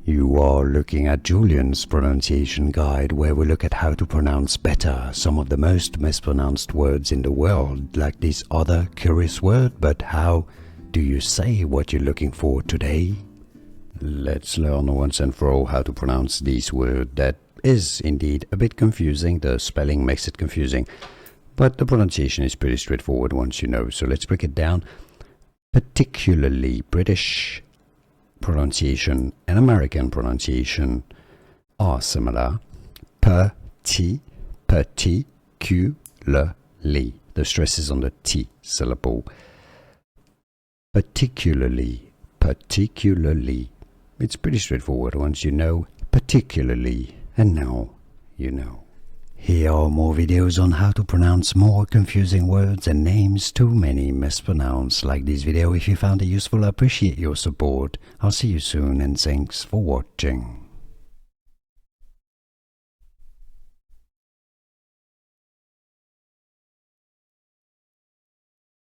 You are looking at Julian's pronunciation guide, where we look at how to pronounce better some of the most mispronounced words in the world, like this other curious word. But how do you say what you're looking for today? Let's learn once and for all how to pronounce this word that is indeed a bit confusing. The spelling makes it confusing, but the pronunciation is pretty straightforward once you know. So let's break it down. Particularly British pronunciation and American pronunciation are similar. Particularly. The stress is on the T syllable. Particularly. It's pretty straightforward once you know particularly, and now you know. Here are more videos on how to pronounce more confusing words and names too many mispronounced. Like this video if you found it useful. I appreciate your support. I'll see you soon and thanks for watching.